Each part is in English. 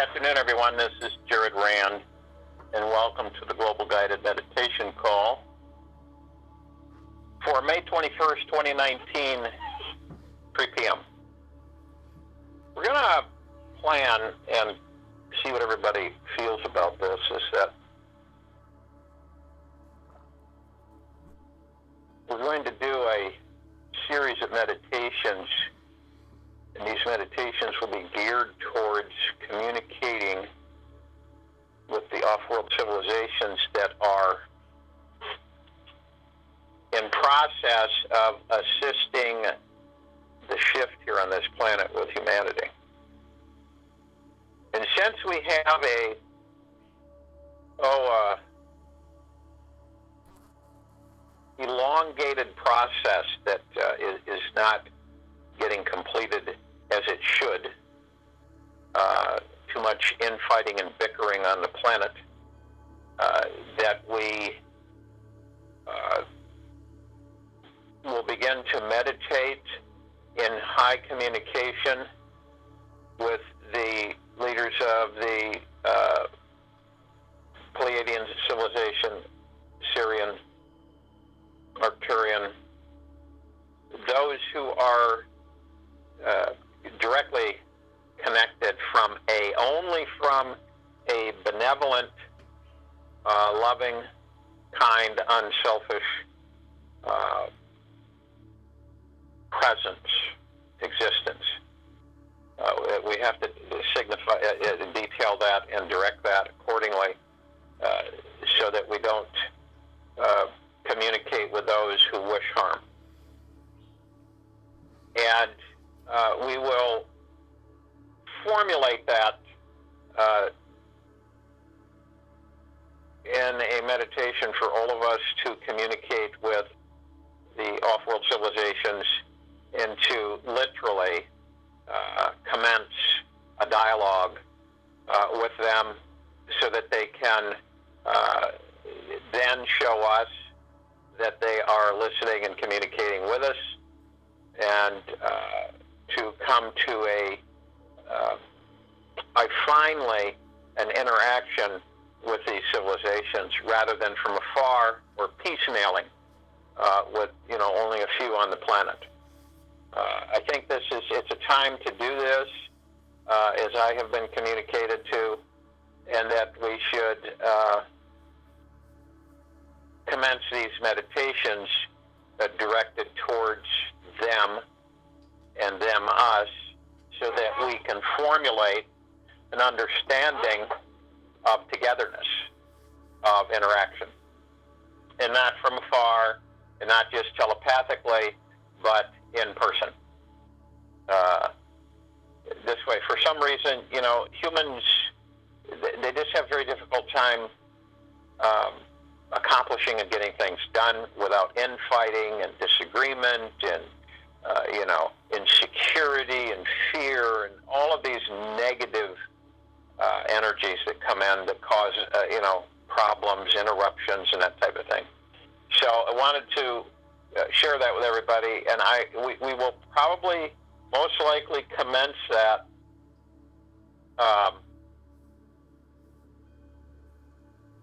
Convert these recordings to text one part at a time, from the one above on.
afternoon, everyone. This is Jared Rand, and welcome to the Global Guided Meditation Call for May 21st, 2019, 3 p.m. We're going to plan and see what everybody feels about this, is that we're going to do a series of meditations, and these meditations will be geared towards communicating with the off-world civilizations that are in process of assisting the shift here on this planet with humanity. And since we have a elongated process that is not getting completed as it should, too much infighting and bickering on the planet, that we will begin to meditate in high communication with the leaders of the Pleiadian civilization, Syrian, Arcturian, those who are directly connected only from a benevolent, loving, kind, unselfish presence, existence. We have to signify, detail that and direct that accordingly, so that we don't communicate with those who wish harm. And we will formulate that in a meditation for all of us to communicate with the off-world civilizations and to literally commence a dialogue with them so that they can then show us that they are listening and communicating with us, and to come to finally an interaction with these civilizations rather than from afar or piecemealing with only a few on the planet. I think it's a time to do this, as I have been communicated to, and that we should commence these meditations directed towards them and them us, so that we can formulate an understanding of togetherness, of interaction, and not from afar, and not just telepathically, but in person. This way, for some reason, humans, they just have a very difficult time accomplishing and getting things done without infighting and disagreement and insecurity and fear and all of these negative energies that come in that cause problems, interruptions, and that type of thing. So I wanted to share that with everybody, and we will probably most likely commence that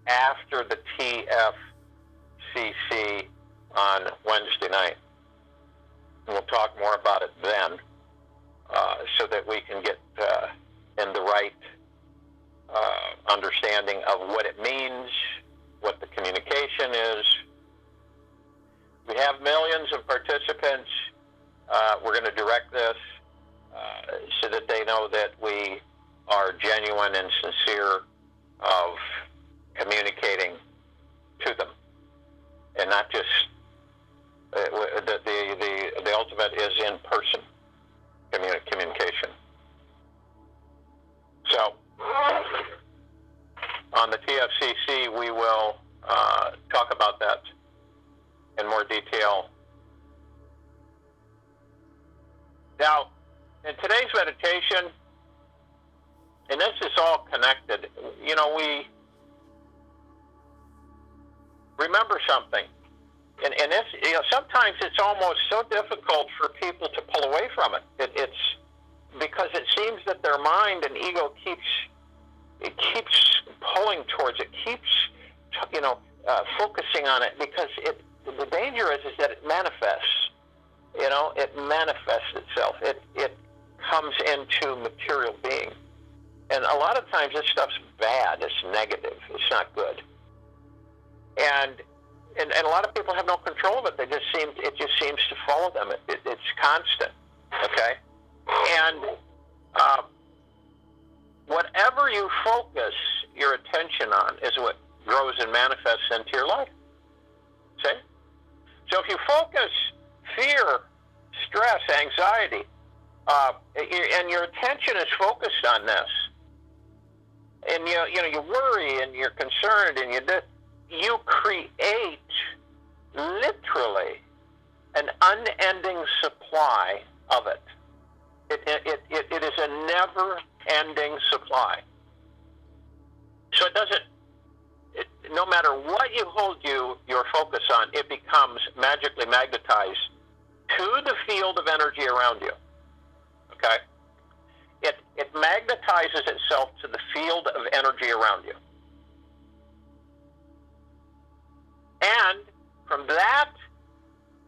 after the TFCC on Wednesday night. And we'll talk more about it then, so that we can get in the right understanding of what it means, what the communication is. We have millions of participants. We're going to direct this so that they know that we are genuine and sincere of communicating to them, and not just the ultimate is in person communication. So on the TFCC, we will talk about that in more detail. Now, in today's meditation, and this is all connected, we remember something. And this, sometimes it's almost so difficult for people to pull away from it. It's because it seems that their mind and ego keeps it keeps pulling towards it, keeps, focusing on it, because the danger is that it manifests. It manifests itself. It comes into material being. And a lot of times this stuff's bad. It's negative. It's not good. And a lot of people have no control of it. It just seems to follow them. It's constant. Okay? And whatever you focus your attention on is what grows and manifests into your life. See? So if you focus fear, stress, anxiety, and your attention is focused on this, and you worry and you're concerned and you create literally an unending supply of it. It is a never-ending supply. So no matter what you hold your focus on, it becomes magically magnetized to the field of energy around you. Okay? It magnetizes itself to the field of energy around you. And from that,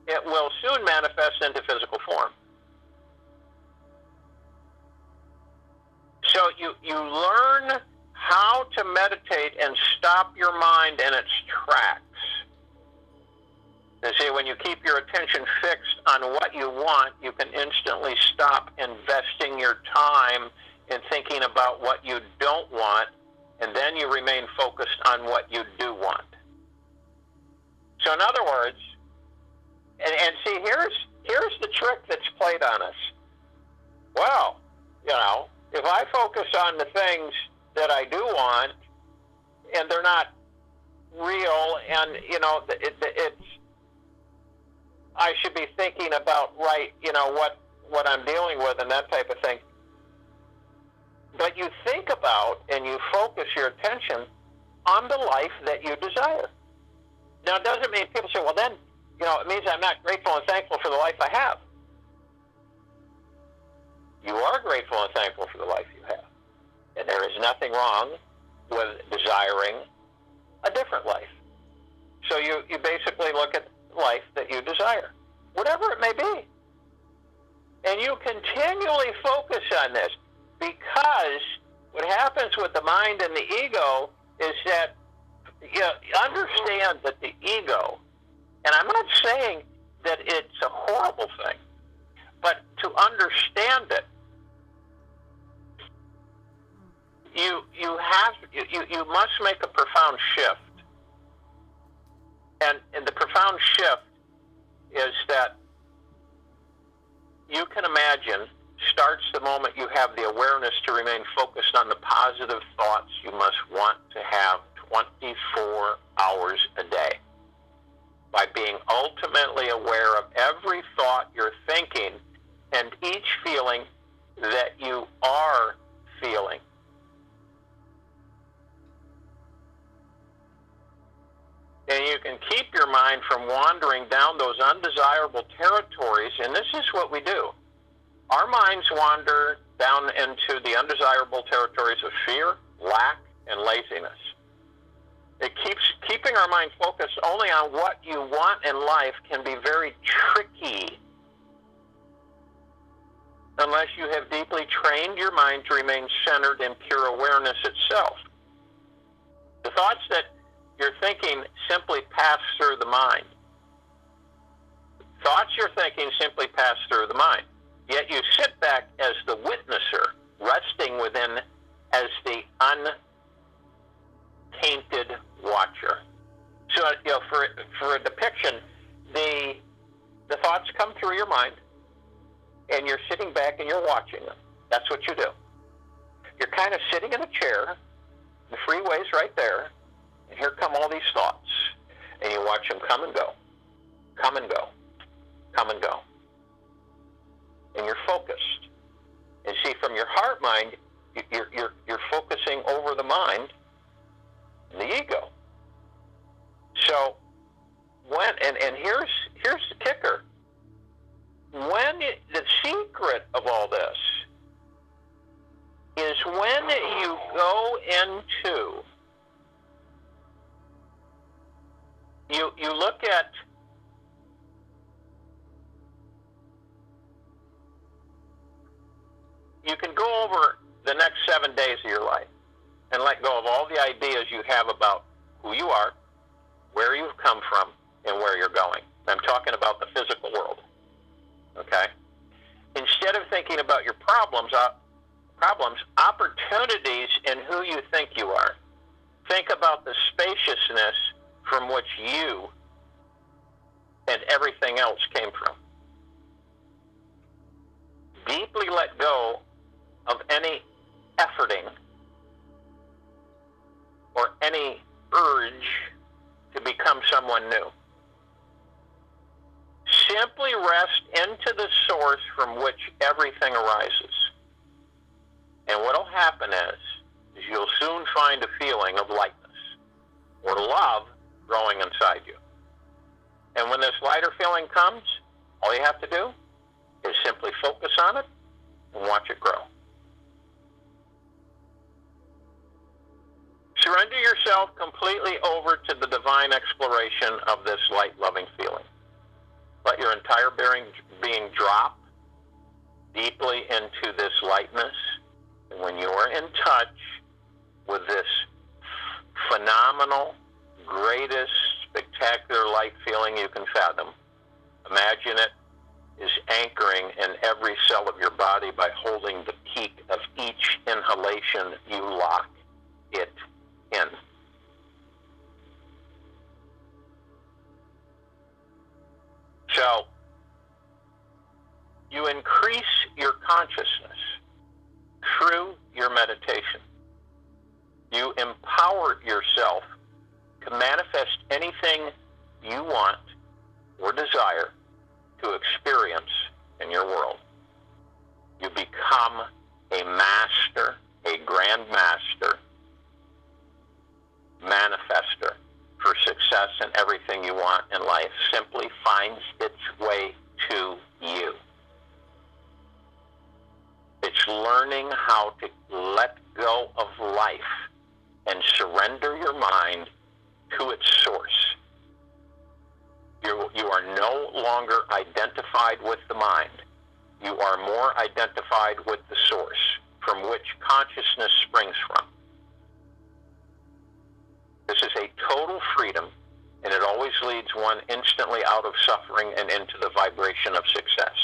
it will soon manifest into physical form. So you learn how to meditate and stop your mind in its tracks. You see, when you keep your attention fixed on what you want, you can instantly stop investing your time in thinking about what you don't want, and then you remain focused on what you do want. So in other words, and see, here's the trick that's played on us. Well, if I focus on the things that I do want, and they're not real, and I should be thinking about what I'm dealing with and that type of thing. But you think about and you focus your attention on the life that you desire. Now, it doesn't mean people say, well, then, it means I'm not grateful and thankful for the life I have. You are grateful and thankful for the life you have. And there is nothing wrong with desiring a different life. So you basically look at life that you desire, whatever it may be. And you continually focus on this, because what happens with the mind and the ego is that you understand that the ego, and I'm not saying that it's a horrible thing, but to understand it, you must make a profound shift. And the profound shift is that you can imagine starts the moment you have the awareness to remain focused on the positive thoughts you must want to have 24 hours a day. By being ultimately aware of every thought you're thinking and each feeling that you are feeling. And you can keep your mind from wandering down those undesirable territories, and this is what we do. Our minds wander down into the undesirable territories of fear, lack, and laziness. Keeping our mind focused only on what you want in life can be very tricky unless you have deeply trained your mind to remain centered in pure awareness itself. The thoughts that you're thinking simply pass through the mind. Thoughts you're thinking simply pass through the mind. Yet you sit back as the witnesser, resting within as the untainted watcher. So, for a depiction, the thoughts come through your mind, and you're sitting back and you're watching them. That's what you do. You're kind of sitting in a chair, the freeway's right there, and here come all these thoughts, and you watch them come and go, come and go, come and go. And you're focused. And see, from your heart mind, you're focusing over the mind and the ego. So and here's the kicker. The secret of all this is when you go you can go over the next 7 days of your life and let go of all the ideas you have about who you are, where you've come from, and where you're going. I'm talking about the physical world, okay? Instead of thinking about your problems, opportunities, and who you think you are. Think about the spaciousness from which you and everything else came from. Deeply let go of any efforting or any urge to become someone new. Simply rest into the source from which everything arises. And what will happen is you'll soon find a feeling of lightness or love growing inside you. And when this lighter feeling comes, all you have to do is simply focus on it and watch it grow. Surrender yourself completely over to the divine exploration of this light-loving feeling. Let your entire being drop deeply into this lightness. And when you're in touch with this phenomenal, greatest, spectacular light feeling you can fathom, imagine it is anchoring in every cell of your body by holding the peak of each inhalation you lock it in. So, you increase your consciousness through your meditation. You empower yourself to manifest anything you want or desire to experience in your world. You become a master, a grand master, manifester for success in everything you want in life. Simply finds its way to you. It's learning how to let go of life and surrender your mind to its source. You are no longer identified with the mind. You are more identified with the source from which consciousness springs from. This is a total freedom, and it always leads one instantly out of suffering and into the vibration of success.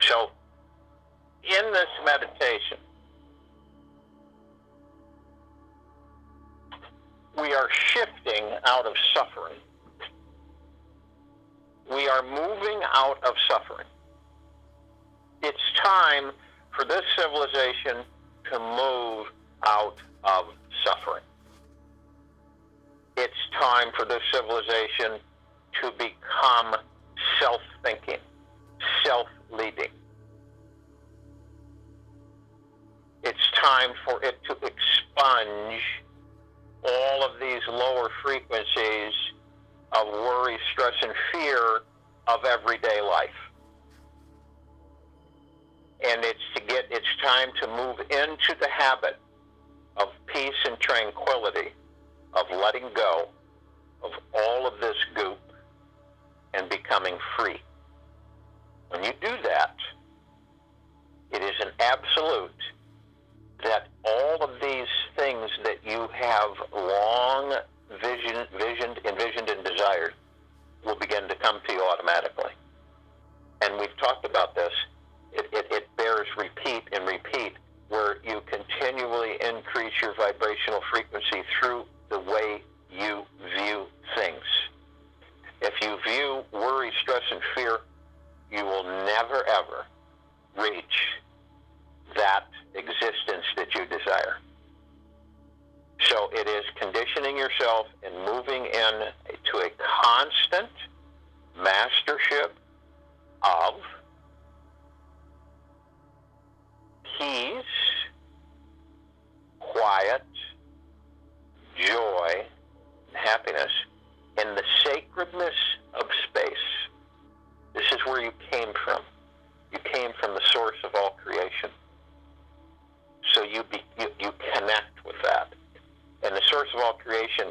So, in this meditation, we are shifting out of suffering. We are moving out of suffering. It's time for this civilization to move out of suffering. It's time for this civilization to become self-thinking, self-leading. It's time for it to expunge all of these lower frequencies of worry, stress, and fear of everyday life. And it's time to move into the habit of peace and tranquility, of letting go of all of this goop and becoming free. When you do that, it is an absolute that all of these things that you have long envisioned and desired will begin to come to you automatically. And we've talked about this. It bears repeat and repeat, where you continually increase your vibrational frequency through the way you view things. If you view worry, stress, and fear, you will never, ever reach that existence that you desire. So it is conditioning yourself and moving in to a constant mastership of peace, quiet, joy, and happiness in the sacredness of space. This is where you came from. You came from the source of all creation. So you connect with that. And the source of all creation,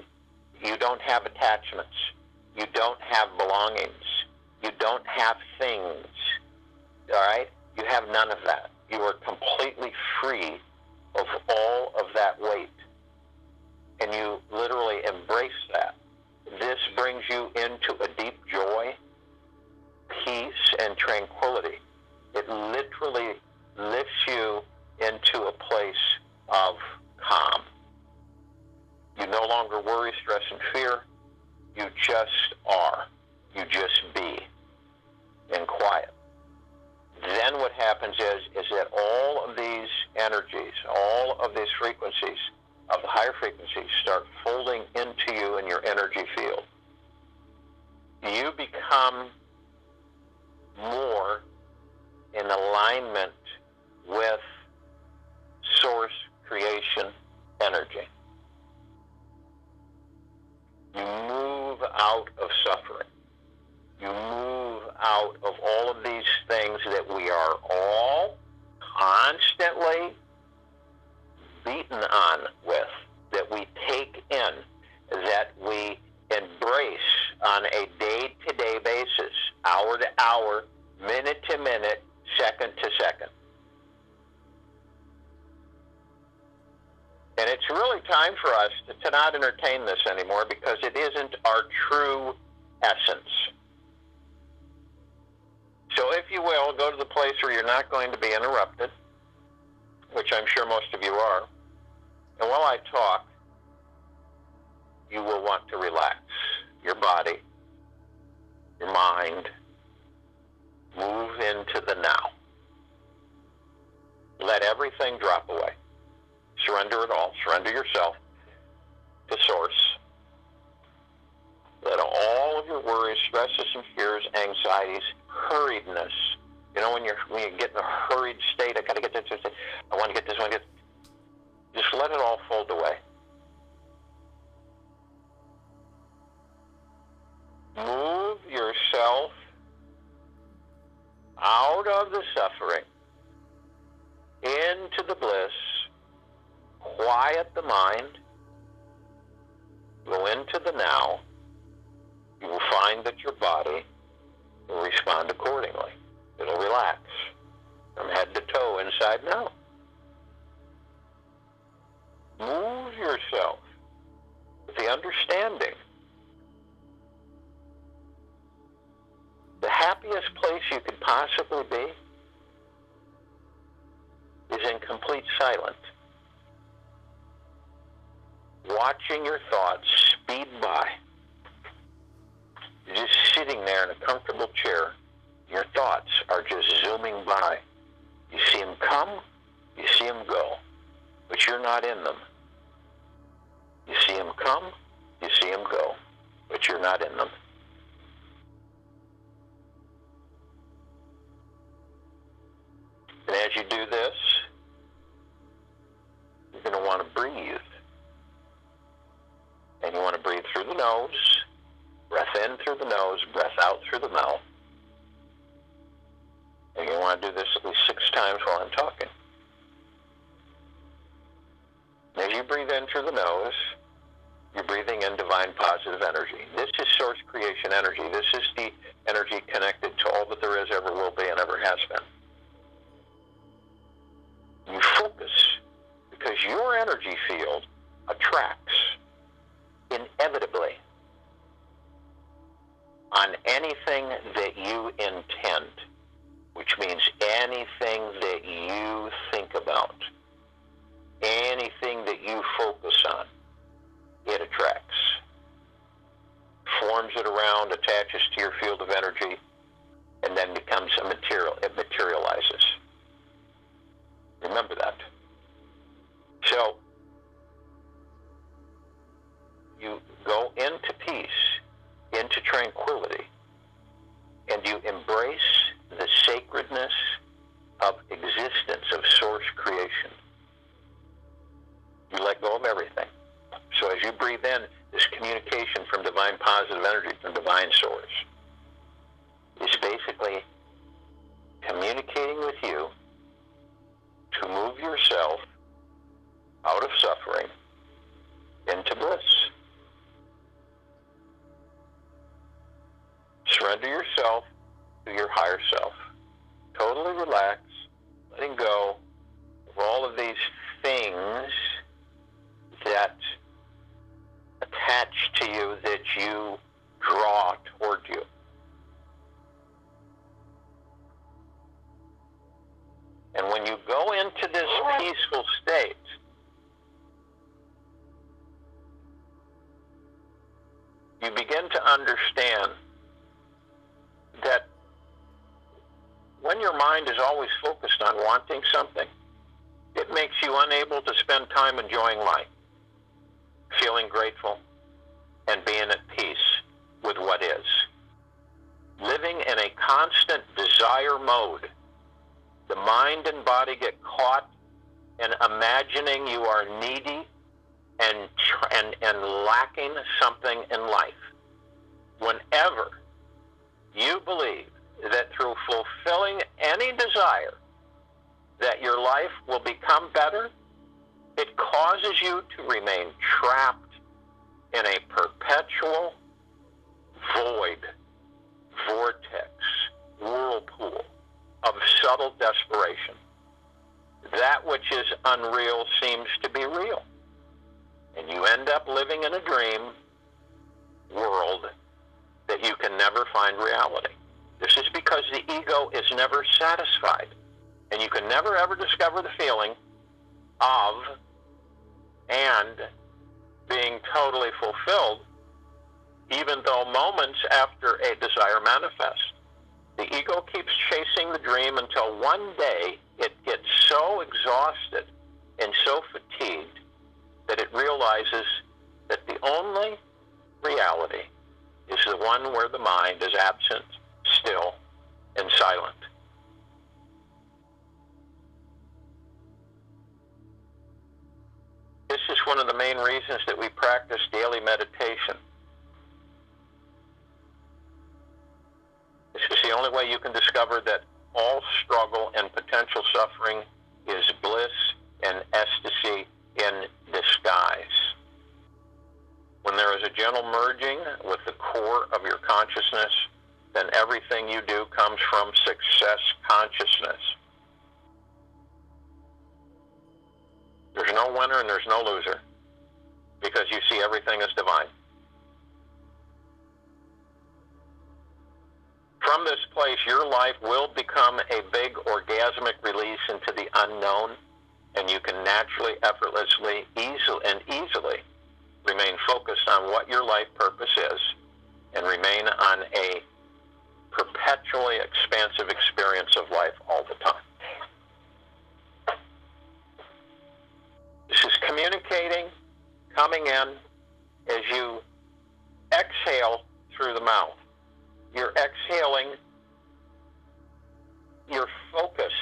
you don't have attachments. You don't have belongings. You don't have things. All right? You have none of that. You are completely free of all of that weight. And you literally embrace that. This brings you into a deep joy, peace, and tranquility. It literally lifts you into a place of calm. You no longer worry, stress, and fear. You just are. You just be in quiet. Then what happens is that all of these energies, all of these frequencies of the higher frequencies start folding into you in your energy field. You become more in alignment with source creation energy. You move out of suffering. You move out of all of these things that we are all constantly beaten on with, that we take in, that we embrace on a day-to-day basis, hour to hour, minute to minute, second to second. And it's really time for us to not entertain this anymore, because it isn't our true essence. So if you will, go to the place where you're not going to be interrupted, which I'm sure most of you are. And while I talk, you will want to relax your body, your mind, move into the now. Let everything drop away. Surrender it all. Surrender yourself to Source. Let all of your worries, stresses, and fears, anxieties, hurriedness. You know, when you get in a hurried state, I got to get this, I want to get this, I want to get. Just let it all fold away. Move yourself out of the suffering into the bliss. Quiet the mind. Go into the now. You will find that your body will respond accordingly. It'll relax from head to toe, inside and out. Move yourself with the understanding. The happiest place you could possibly be is in complete silence. Watching your thoughts speed by. You're just sitting there in a comfortable chair. Your thoughts are just zooming by. You see them come, you see them go, but you're not in them. You see them come, you see them go, but you're not in them. And as you do this, you're going to want to breathe. And you want to breathe through the nose, breath in through the nose, breath out through the mouth. And you want to do this at least 6 times while I'm talking. As you breathe in through the nose, you're breathing in divine positive energy. This is source creation energy. This is the energy connected to all that there is, ever will be, and ever has been. You focus, because your energy field attracts inevitably on anything that you intend, which means anything that you think about, anything that you focus on, it attracts. Forms it around, attaches to your field of energy, and then becomes a material. It materializes. Remember that. So, you go into peace, into tranquility, and you embrace the sacredness of existence, of source creation. You let go of everything. So as you breathe in, this communication from divine positive energy, from divine source, is basically communicating with you to move yourself out of suffering into bliss. Surrender yourself to your higher self. totally relax, letting go of all of these things that attach to you, that you draw toward you. And when you go into this peaceful state, you begin to understand that when your mind is always focused on wanting something, it makes you unable to spend time enjoying life, feeling grateful, and being at peace with what is. Living in a constant desire mode, the mind and body get caught in imagining you are needy and lacking something in life. Whenever you believe that through fulfilling any desire that your life will become better, it causes you to remain trapped in a perpetual void, vortex, whirlpool of subtle desperation. That which is unreal seems to be real. And you end up living in a dream world that you can never find reality. This is because the ego is never satisfied. And you can never ever discover the feeling of and being totally fulfilled, even though moments after a desire manifests. The ego keeps chasing the dream until one day it gets so exhausted and so fatigued that it realizes that the only reality is the one where the mind is absent, still, and silent. This is one of the main reasons that we practice daily meditation. This is the only way you can discover that all struggle and potential suffering is bliss and ecstasy in disguise. When there is a gentle merging with the core of your consciousness, then everything you do comes from success consciousness. There's no winner and there's no loser, because you see everything as divine. From this place, your life will become a big orgasmic release into the unknown, and you can naturally, effortlessly, easily remain focused on what your life purpose is and remain on a perpetually expansive experience of life all the time. This is communicating, coming in as you exhale through the mouth. You're exhaling your focus,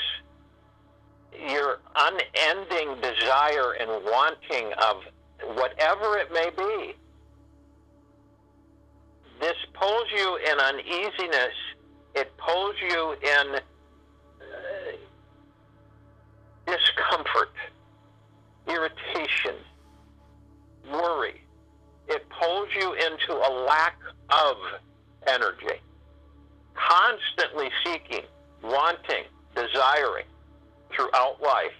your unending desire and wanting of whatever it may be. This pulls you in uneasiness. It pulls you in discomfort, irritation, worry. It pulls you into a lack of energy, constantly seeking, wanting, desiring throughout life.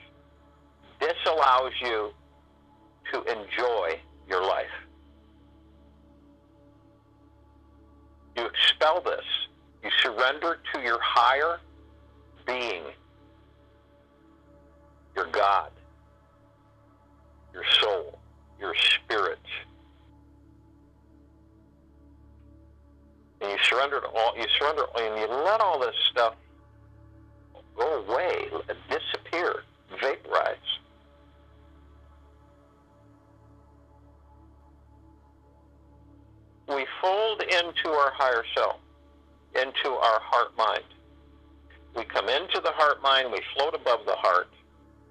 This allows you to enjoy your life. You expel this. You surrender to your higher being, your God, your soul, your spirit. And you surrender to all, and you let all this stuff go away, disappear, vaporize. We fold into our higher self, into our heart mind. We come into the heart mind, we float above the heart,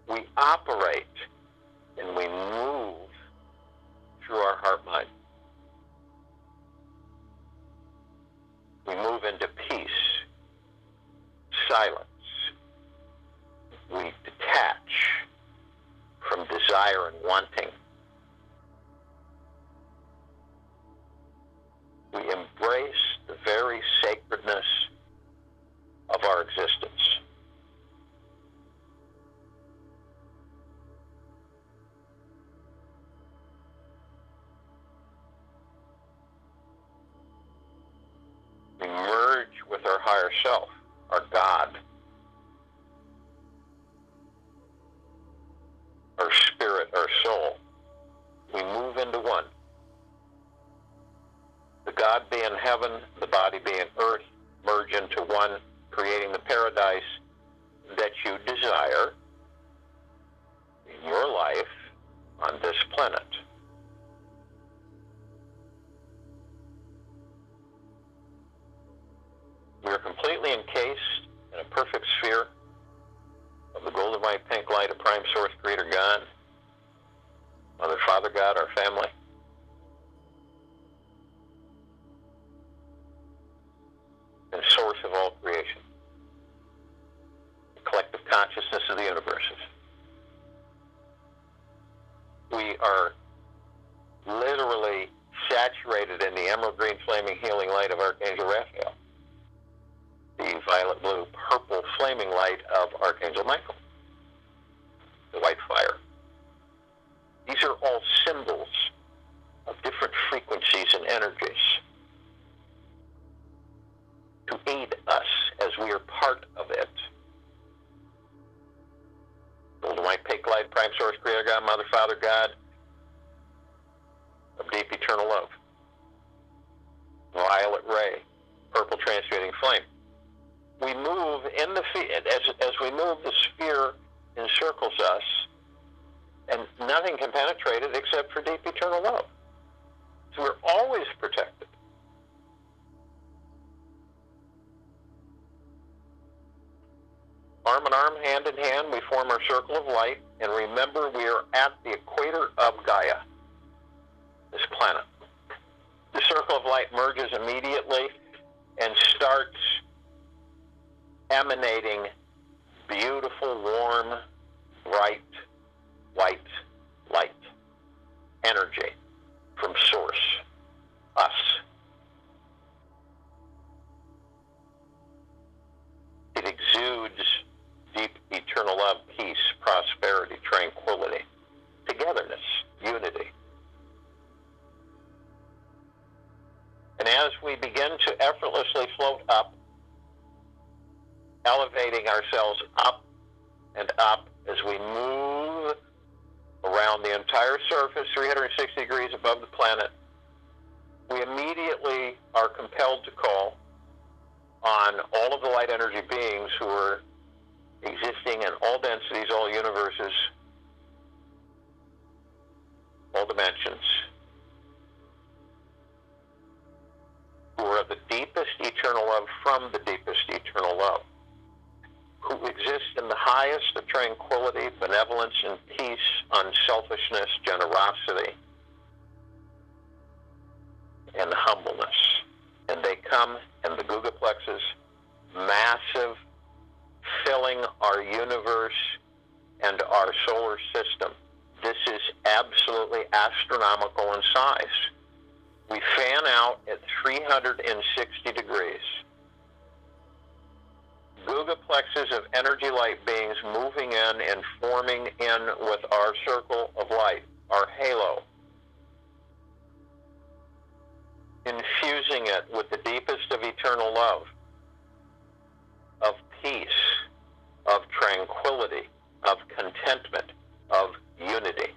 we operate, and we move through our heart mind. We move into peace, silence. We detach from desire and wanting. We embrace the very sacredness of our existence. higher self, our God, our spirit, our soul. We move into one. The God being heaven, the body being earth, merge into one, creating the paradise that you desire in your life on this planet. We are completely encased in a perfect sphere of the golden white pink light of Prime Source Creator God, Mother, Father God, our family. And source of all creation. The collective consciousness of the universes. We are literally saturated in the emerald green flaming healing light of Archangel Raphael. The violet blue purple flaming light of Archangel Michael. The white fire. These are all symbols of different frequencies and energies to aid us as we are part of it. Golden white pink light, Prime Source Creator God, Mother, Father God, of deep eternal love. Violet ray, purple transmuting flame. We move in the as we move, the sphere encircles us, and nothing can penetrate it except for deep eternal love. So we're always protected. Arm in arm, hand in hand, we form our circle of light, and remember we are at the equator of Gaia, this planet. The circle of light merges immediately and starts emanating beautiful, warm, bright, white light, energy from Source, us. It exudes deep eternal love, peace, prosperity, tranquility, togetherness, unity. And as we begin to effortlessly float up, elevating ourselves up and up as we move around the entire surface, 360 degrees above the planet, we immediately are compelled to call on all of the light energy beings who are existing in all densities, all universes, all dimensions, who are of the deepest eternal love from the deepest eternal love, who exist in the highest of tranquility, benevolence, and peace, unselfishness, generosity, and humbleness. And they come in the Guga plexus, massive, filling our universe and our solar system. This is absolutely astronomical in size. We fan out at 360 degrees. Guga plexus of energy light beings moving in and forming in with our circle of light, our halo, infusing it with the deepest of eternal love, of peace, of tranquility, of contentment, of unity.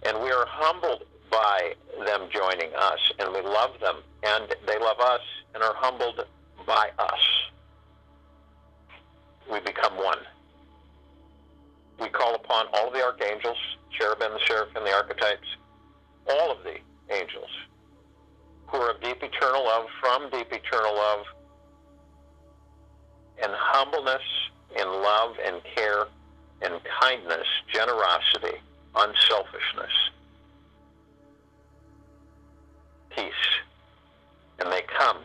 And we are humbled by them joining us, and we love them, and they love us and are humbled by us. We become one. We call upon all of the archangels, cherubim, the seraphim, the archetypes, all of the angels who are of deep eternal love, from deep eternal love, in humbleness, in love, and care, in kindness, generosity, unselfishness, peace. And they come,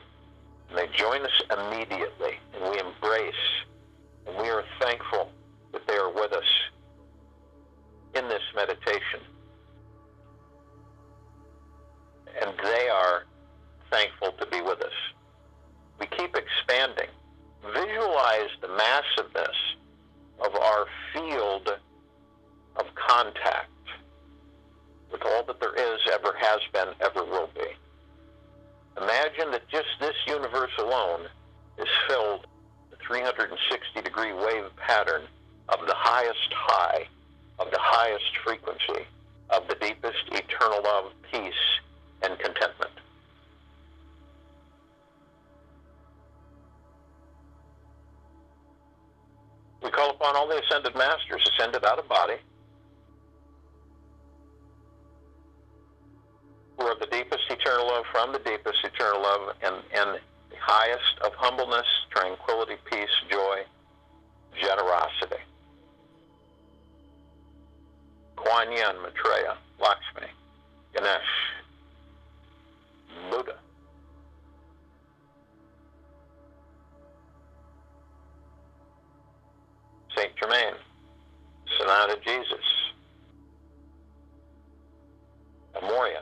and they join us immediately, and we embrace, and we are thankful that they are with us in this meditation. And they are thankful to be with us. We keep expanding. Visualize the massiveness of our field of contact with all that there is, ever has been, ever will be. Imagine that just this universe alone alone is filled with the 360-degree wave pattern of the highest high, of the highest frequency, of the deepest eternal love, peace, and contentment. We call upon all the ascended masters ascended out of body, who are the deepest eternal love from the deepest eternal love, and the highest of humbleness, tranquility, peace, joy, generosity. Kuan Yin, Maitreya, Lakshmi, Ganesh, Buddha. Saint Germain, Sonata Jesus, Amoria,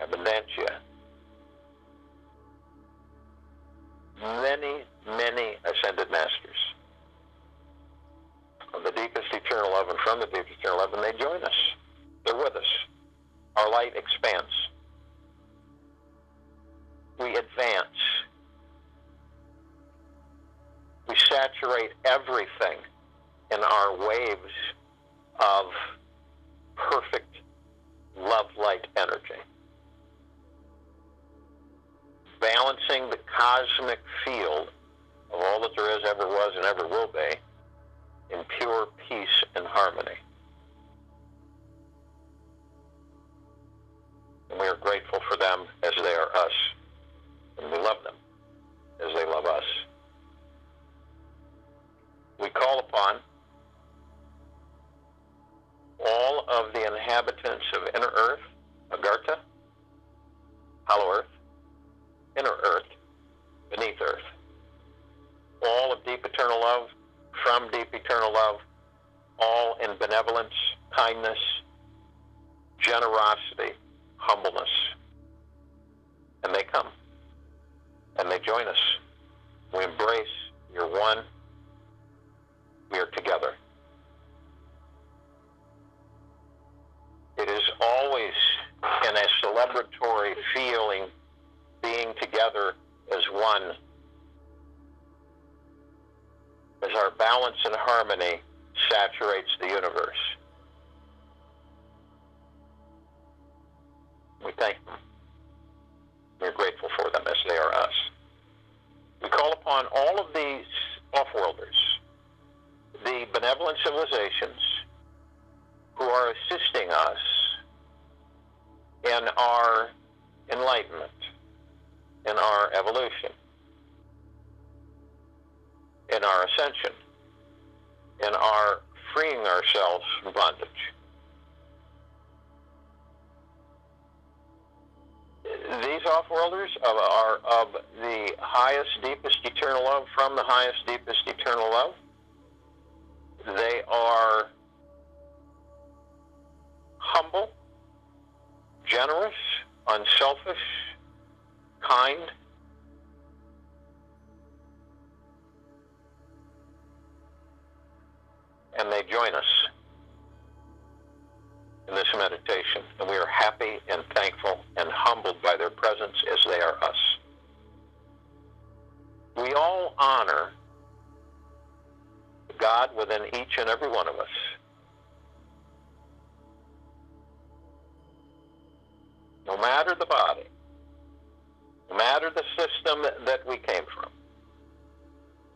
Abundantia. Many, many ascended masters of the deepest eternal love and from the deepest eternal love, and they join us. They're with us. Our light expands. We advance. We saturate everything in our waves of perfect love light energy, balancing the cosmic field of all that there is, ever was, and ever will be, in pure peace and harmony. And we are grateful for them as they are us, and we love them as they love us. We call upon all of the inhabitants of inner earth, Agartha, hollow earth, inner earth, beneath earth, all of deep eternal love, from deep eternal love, all in benevolence, kindness, generosity, humbleness. And they come, and they join us. We embrace, you're one, we are together. It is always in a celebratory feeling, being together as one, as our balance and harmony saturates the universe. We thank them. We're grateful for them as they are us. We call upon all of these off-worlders, the benevolent civilizations who are assisting us in our enlightenment, in our evolution, in our ascension, in our freeing ourselves from bondage. These off-worlders are of the highest, deepest eternal love from the highest, deepest eternal love. They are humble, generous, unselfish, kind, and they join us in this meditation, and we are happy and thankful and humbled by their presence as they are us. We all honor God within each and every one of us. No matter the body, no matter the system that we came from,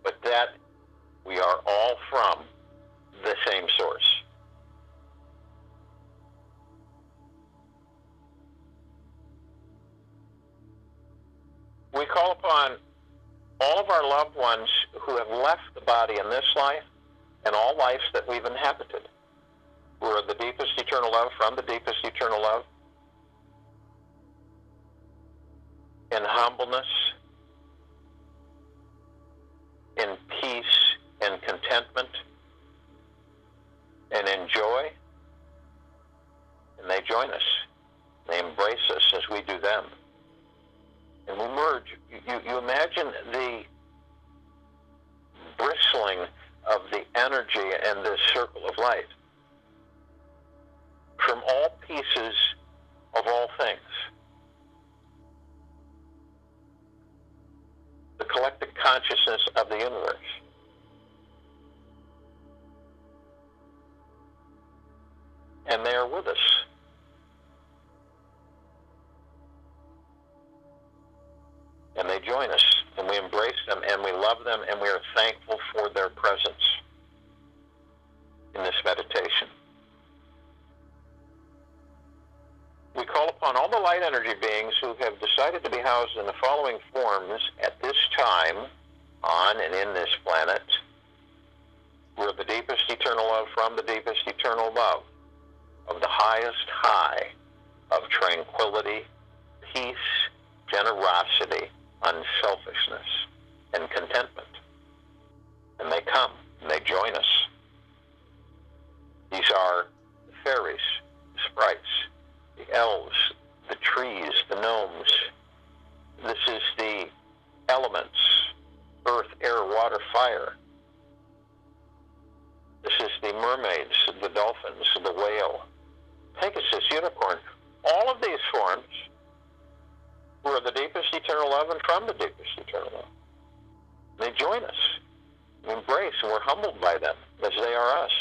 but that we are all from the same source. We call upon all of our loved ones who have left the body in this life and all lives that we've inhabited, who are the deepest eternal love from the deepest eternal love, in humbleness, in peace and contentment, and in joy, and they join us. They embrace us as we do them. And we merge. You imagine the bristling of the energy in this circle of light from all pieces of all things. consciousness of the universe. And they are with us. And they join us, and we embrace them, and we love them, and we are thankful for their presence in this meditation. We call upon all the light energy beings who have decided to be housed in the following forms at this time on and in this planet. We're the deepest eternal love from the deepest eternal love, of the highest high of tranquility, peace, generosity, unselfishness, and contentment. And they come, and they join us. These are the fairies, the sprites, the elves, the trees, the gnomes. This is the elements, earth, air, water, fire. This is the mermaids, the dolphins, the whale, Pegasus, unicorn. All of these forms were the deepest eternal love and from the deepest eternal love. They join us. We embrace, and we're humbled by them as they are us.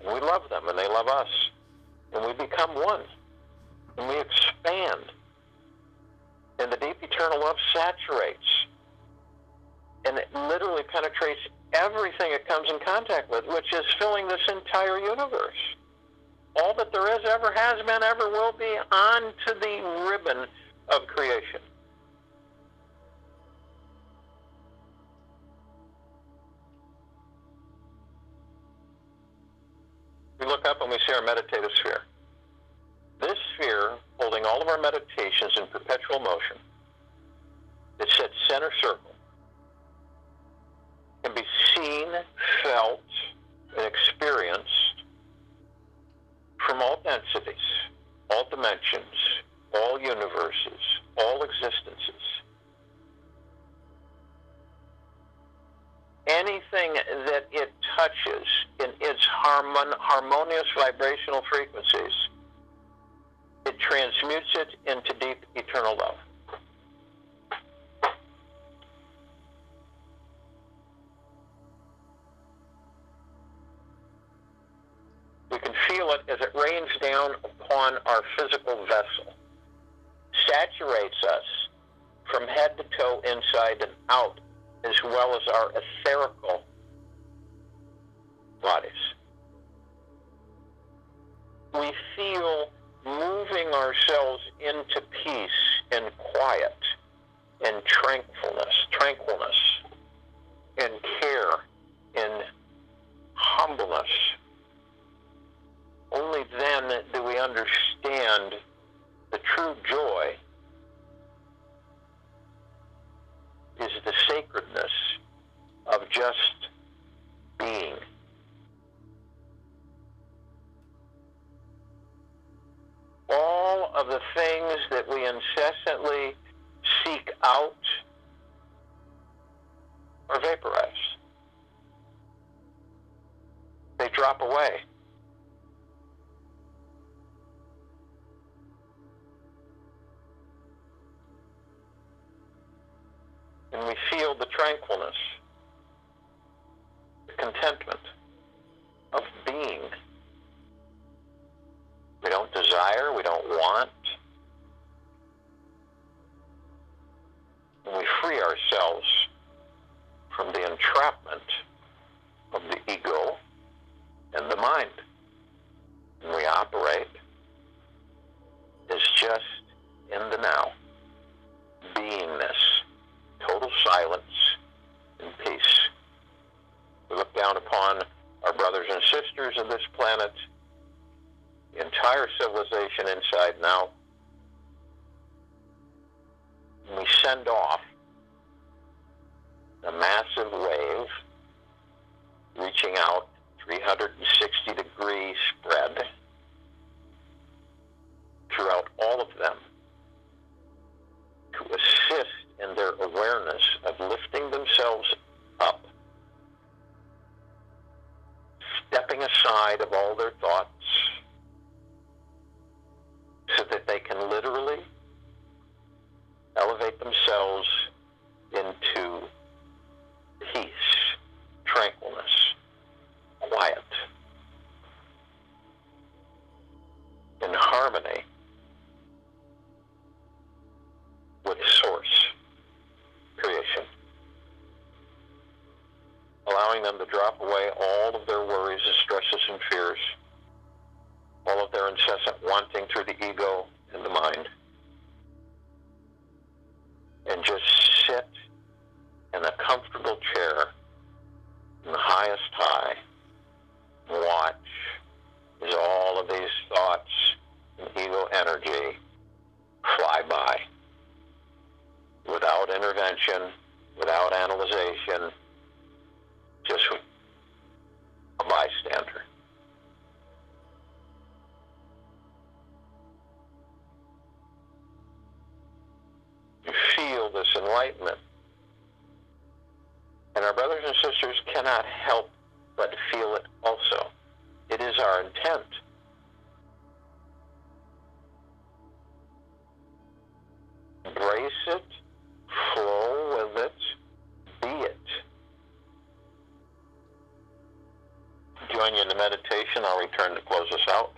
And we love them, and they love us. And we become one. And we expand. And the deep eternal love saturates. And it literally penetrates everything it comes in contact with, which is filling this entire universe. All that there is, ever has been, ever will be, onto the ribbon of creation. We look up and we see our meditative sphere. This sphere, holding all of our meditations in perpetual motion, it's at center circle, can be seen, felt, and experienced from all densities, all dimensions, all universes, all existences. Anything that it touches in its harmonious vibrational frequencies, it transmutes it into deep eternal love. We can feel it as it rains down upon our physical vessel, saturates us from head to toe, inside and out, as well as our etherical bodies. We feel moving ourselves into peace and quiet and tranquilness and care and humbleness. Only then do we understand the true joy is the sacredness of just being. All of the things that we incessantly seek out are vaporized. They drop away. And we feel the tranquilness, the contentment of being. We don't desire, we don't want. And we free ourselves from the entrapment of the ego and the mind. And we operate as just in the now, beingness. Total silence and peace. We look down upon our brothers and sisters of this planet, the entire civilization inside and out, and we send off a massive wave reaching out 360-degree spread throughout all of them to assist in their awareness of lifting themselves up, stepping aside of all their thoughts so that they can literally elevate themselves into allowing them to drop away all of their worries and stresses and fears, all of their incessant wanting through the ego and the mind, and just sit in a comfortable chair in the highest high and watch as all of these thoughts and ego energy fly by without intervention, without analyzation, just a bystander. You feel this enlightenment. And our brothers and sisters cannot help but feel it also. It is our intent. Embrace it, flow with it, be it. Join you in the meditation. I'll return to close us out.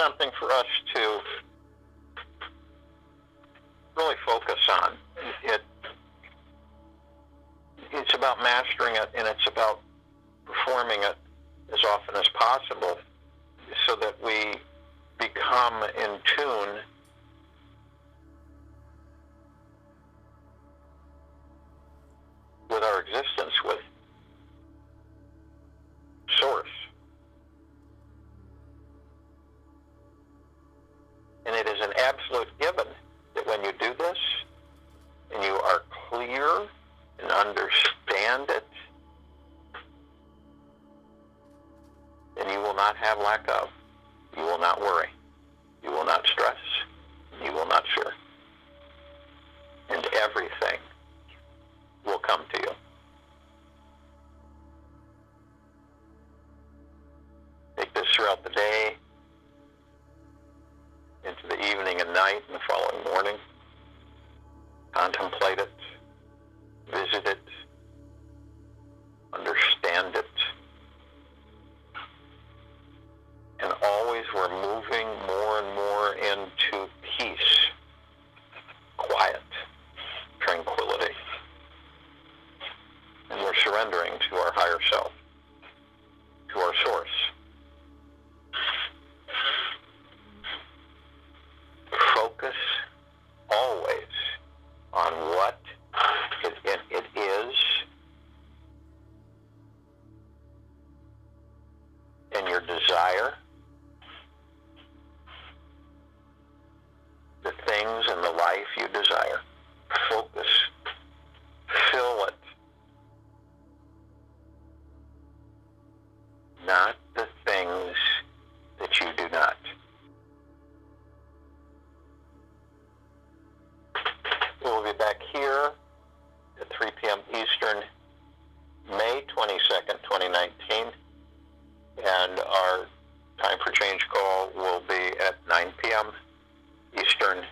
something for us to really focus on. It's about mastering it, and it's about performing it as often as possible so that we become in tune with our existence, with Source. And it is an absolute given that when you do this and you are clear and understand it, then you will not have lack of. You will not worry. You will not stress. You will not fear. And everything will come to you. Take this throughout the day, into the evening and night and the following morning. Contemplate it, visit it, understand it. And always we're moving more and more into peace, quiet, tranquility. And we're surrendering to our higher self, to our Source. Focus always on what it is and your desire, the things in the life you desire. Focus, fill it, not the things that you do not. We'll be back here at 3 p.m. Eastern, May 22nd, 2019, and our time for change call will be at 9 p.m. Eastern,